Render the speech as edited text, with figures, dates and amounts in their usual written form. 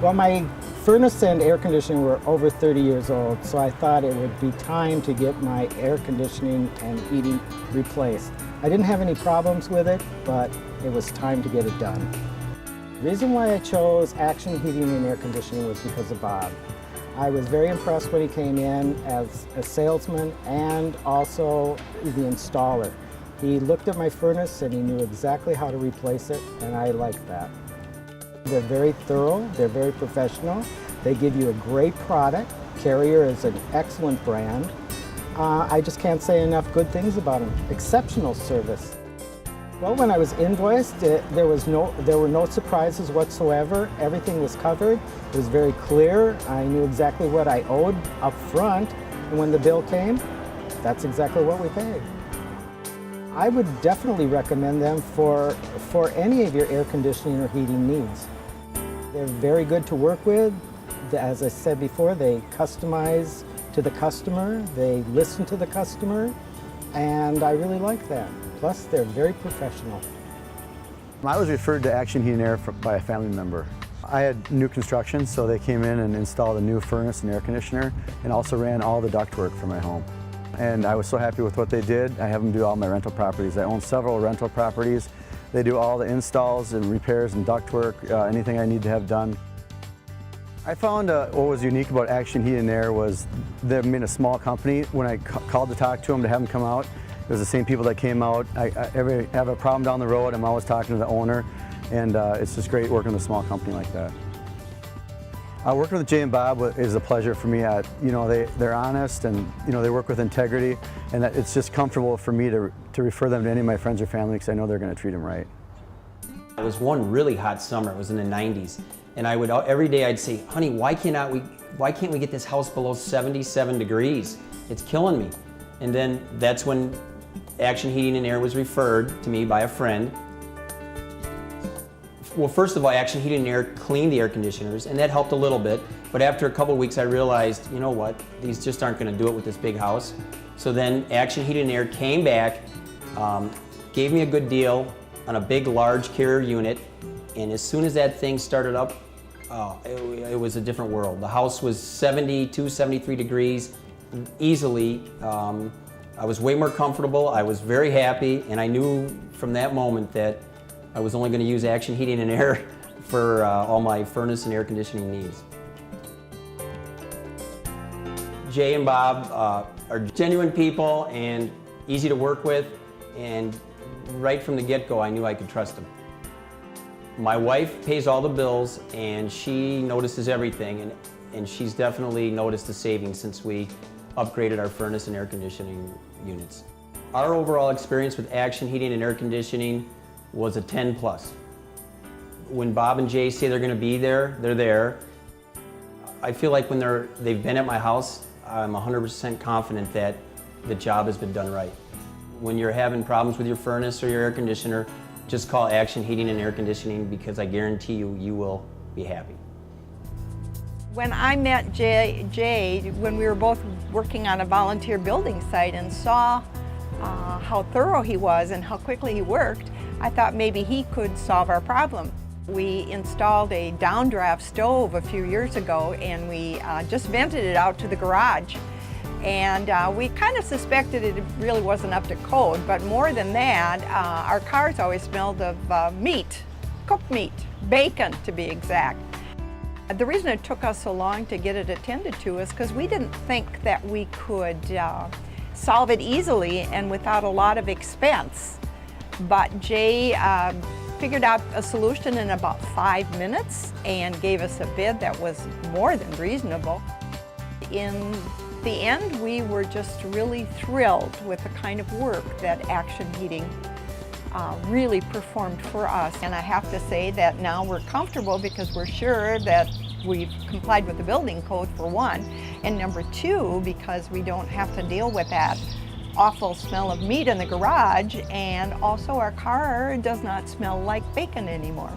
Well, my furnace and air conditioning were over 30 years old, so I thought it would be time to get my air conditioning and heating replaced. I didn't have any problems with it, but it was time to get it done. The reason why I chose Action Heating and Air Conditioning was because of Bob. I was very impressed when he came in as a salesman and also the installer. He looked at my furnace and he knew exactly how to replace it, and I liked that. They're very thorough, they're very professional, they give you a great product. Carrier is an excellent brand. I just can't say enough good things about them. Exceptional service. Well, when I was invoiced, there were no surprises whatsoever. Everything was covered. It was very clear. I knew exactly what I owed up front, and when the bill came, that's exactly what we paid. I would definitely recommend them for any of your air conditioning or heating needs. They're very good to work with. As I said before, they customize to the customer, they listen to the customer, and I really like that. Plus, they're very professional. I was referred to Action Heating and Air by a family member. I had new construction, so they came in and installed a new furnace and air conditioner and also ran all the ductwork for my home. And I was so happy with what they did. I have them do all my rental properties. I own several rental properties. They do all the installs and repairs and ductwork, anything I need to have done. I found what was unique about Action Heat and Air was they're in a small company. When I called to talk to them to have them come out, it was the same people that came out. I have a problem down the road, I'm always talking to the owner, and it's just great working with a small company like that. Working with Jay and Bob is a pleasure for me. They're honest, and they work with integrity, and it's just comfortable for me to refer them to any of my friends or family because I know they're going to treat them right. It was one really hot summer. It was in the 90s, and every day I'd say, "Honey, why can't we get this house below 77 degrees? It's killing me." And then that's when Action Heating and Air was referred to me by a friend. Well, first of all, Action Heating and Air cleaned the air conditioners, and that helped a little bit. But after a couple of weeks, I realized, you know what, these just aren't going to do it with this big house. So then Action Heating and Air came back, gave me a good deal on a big, large Carrier unit, and as soon as that thing started up, it was a different world. The house was 72, 73 degrees easily. I was way more comfortable. I was very happy, and I knew from that moment that I was only going to use Action Heating and Air for all my furnace and air conditioning needs. Jay and Bob are genuine people and easy to work with, and right from the get-go I knew I could trust them. My wife pays all the bills, and she notices everything, and she's definitely noticed the savings since we upgraded our furnace and air conditioning units. Our overall experience with Action Heating and Air Conditioning was a 10 plus. When Bob and Jay say they're going to be there, they're there. I feel like when they've been at my house, I'm 100% confident that the job has been done right. When you're having problems with your furnace or your air conditioner, just call Action Heating and Air Conditioning because I guarantee you will be happy. When I met Jay, when we were both working on a volunteer building site and saw how thorough he was and how quickly he worked, I thought maybe he could solve our problem. We installed a downdraft stove a few years ago, and we just vented it out to the garage. And we kind of suspected it really wasn't up to code, but more than that, our cars always smelled of meat, cooked meat, bacon to be exact. The reason it took us so long to get it attended to is because we didn't think that we could solve it easily and without a lot of expense. But Jay figured out a solution in about 5 minutes and gave us a bid that was more than reasonable. In the end, we were just really thrilled with the kind of work that Action Heating really performed for us. And I have to say that now we're comfortable because we're sure that we've complied with the building code, for one, and number two, because we don't have to deal with that awful smell of meat in the garage, and also our car does not smell like bacon anymore.